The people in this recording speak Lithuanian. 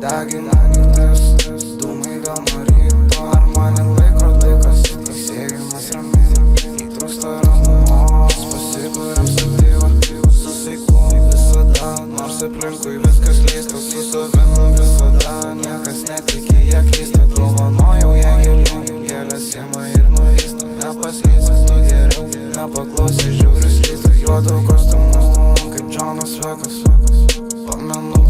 degina mintis, dūmai gal nuo ryto. Ar mane laikrodikas, įsėgimas ramina. Įtrūksta ramumos, pasikuriam sudėvą. Susikuom visada, nors aplinkui viskas lysta. Su savim visada, niekas netiki, jie klysta. Dovanojau jie gėlių, gėlės ima ir nuvysta. Nepaslysi tu geriau, nepaklausi žiaurius lysta. Juodu kostiumu, kaip Džonas Vegas. Pamenu